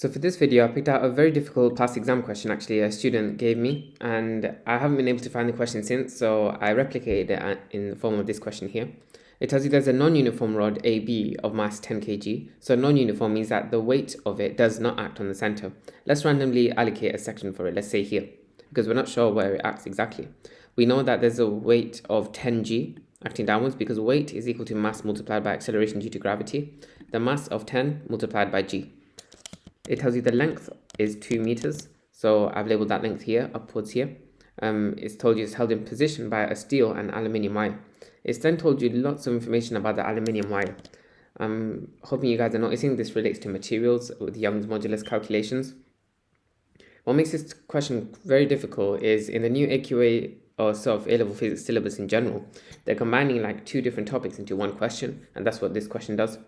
So for this video, I picked out a very difficult past exam question actually a student gave me, and I haven't been able to find the question since, so I replicated it in the form of this question here. It tells you there's a non-uniform rod AB of mass 10 kg. So non-uniform means that the weight of it does not act on the center. Let's randomly allocate a section for it, let's say here, because we're not sure where it acts exactly. We know that there's a weight of 10 g acting downwards because weight is equal to mass multiplied by acceleration due to gravity. The mass of 10 multiplied by g. It tells you the length is 2 meters. So I've labeled that length here, upwards here. It's told you it's held in position by a steel and aluminium wire. It's then told you lots of information about the aluminium wire. I'm hoping you guys are noticing this relates to materials with Young's modulus calculations. What makes this question very difficult is in the new AQA or sort of A-level physics syllabus in general, they're combining like two different topics into one question, and that's what this question does.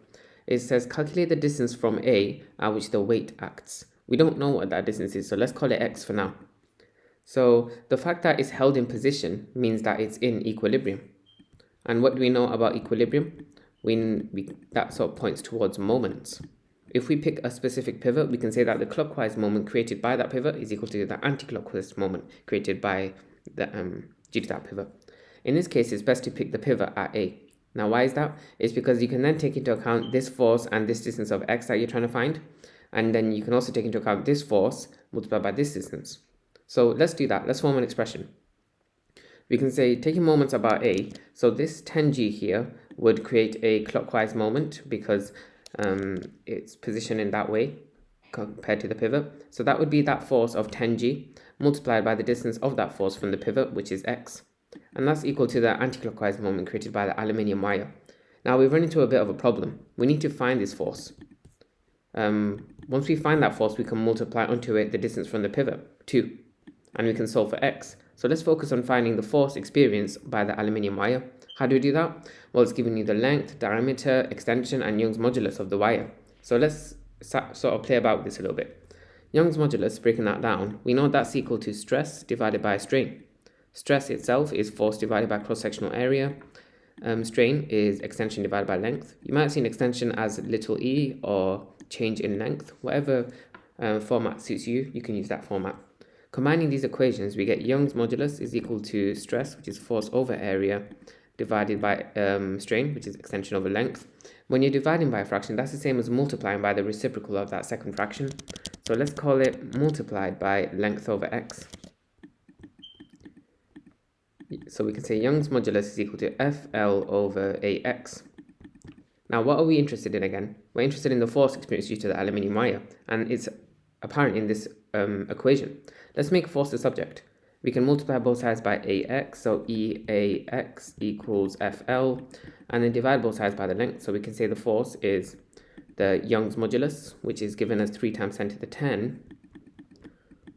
It says calculate the distance from A at which the weight acts. We don't know what that distance is, so let's call it x for now. So the fact that it's held in position means that it's in equilibrium. And what do we know about equilibrium? That sort of points towards moments. If we pick a specific pivot, we can say that the clockwise moment created by that pivot is equal to the anti-clockwise moment created by the due to that pivot. In this case, it's best to pick the pivot at A. Now, why is that? It's because you can then take into account this force and this distance of x that you're trying to find. And then you can also take into account this force multiplied by this distance. So let's do that. Let's form an expression. We can say, taking moments about A, so this 10g here would create a clockwise moment because it's positioned in that way compared to the pivot. So that would be that force of 10g multiplied by the distance of that force from the pivot, which is x. And that's equal to the anti-clockwise moment created by the aluminium wire. Now we've run into a bit of a problem. We need to find this force. Once we find that force, we can multiply onto it the distance from the pivot, 2, and we can solve for x. So let's focus on finding the force experienced by the aluminium wire. How do we do that? Well, it's giving you the length, diameter, extension, and Young's modulus of the wire. So let's sort of play about with this a little bit. Young's modulus, breaking that down, we know that's equal to stress divided by strain. Stress itself is force divided by cross-sectional area. Strain is extension divided by length. You might have seen extension as little e or change in length. Whatever format suits you, you can use that format. Combining these equations, we get Young's modulus is equal to stress, which is force over area, divided by strain, which is extension over length. When you're dividing by a fraction, that's the same as multiplying by the reciprocal of that second fraction. So let's call it multiplied by length over x. So we can say Young's modulus is equal to FL over AX. Now, what are we interested in again? We're interested in the force experienced due to the aluminium wire, and it's apparent in this equation. Let's make force the subject. We can multiply both sides by AX, so EAX equals FL, and then divide both sides by the length. So we can say the force is the Young's modulus, which is given as 3 times 10 to the 10,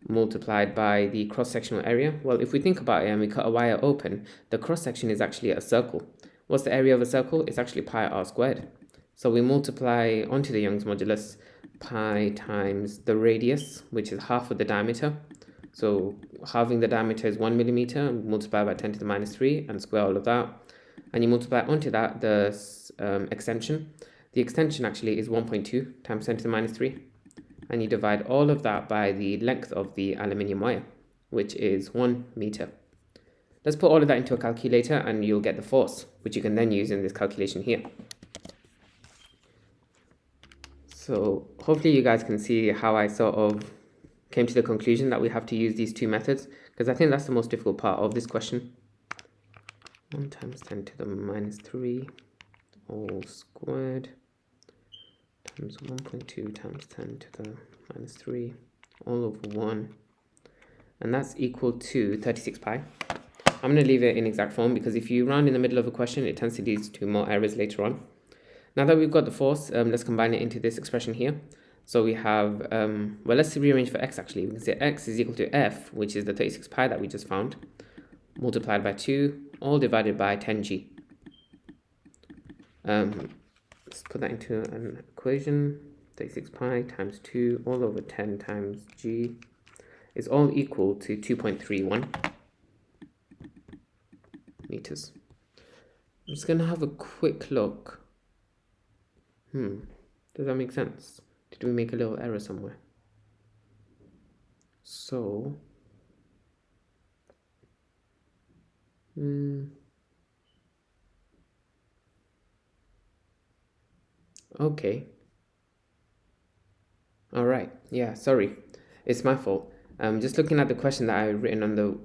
multiplied by the cross-sectional area. Well, if we think about it and we cut a wire open, the cross-section is actually a circle. What's the area of a circle? It's actually pi r squared. So we multiply onto the Young's modulus pi times the radius, which is half of the diameter. So halving the diameter is 1 millimeter, multiply by 10 to the minus 3 and square all of that. And you multiply onto that the extension. The extension actually is 1.2 times 10 to the minus 3. And you divide all of that by the length of the aluminium wire, which is 1 meter. Let's put all of that into a calculator and you'll get the force, which you can then use in this calculation here. So hopefully you guys can see how I sort of came to the conclusion that we have to use these two methods, because I think that's the most difficult part of this question. 1 times 10 to the minus 3 all squared times 1.2 times 10 to the minus 3 all over 1, and that's equal to 36 pi. I'm going to leave it in exact form because if you round in the middle of a question, it tends to lead to more errors later on. Now that we've got the force, let's combine it into this expression here. So we have, well, let's rearrange for x actually. We can say x is equal to f, which is the 36 pi that we just found, multiplied by 2, all divided by 10g. Let's put that into an equation. 36 pi times 2 all over 10 times g is all equal to 2.31 meters. I'm just going to have a quick look. Does that make sense? Did we make a little error somewhere? So, okay. All right. Yeah, sorry. It's my fault. Just looking at the question that I written on the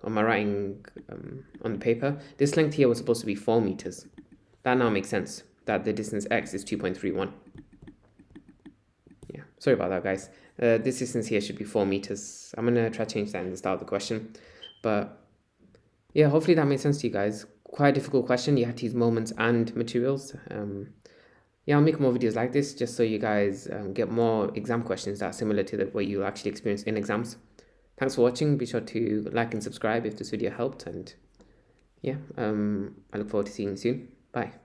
on my writing on the paper, this length here was supposed to be 4 meters. That now makes sense. That the distance x is 2.31. Yeah, sorry about that, guys. This distance here should be 4 meters. I'm gonna try to change that in the start of the question, but yeah, hopefully that made sense to you guys. Quite a difficult question. You had to use moments and materials. Yeah, I'll make more videos like this just so you guys get more exam questions that are similar to what you actually experience in exams. Thanks for watching. Be sure to like and subscribe if this video helped. And yeah, I look forward to seeing you soon. Bye.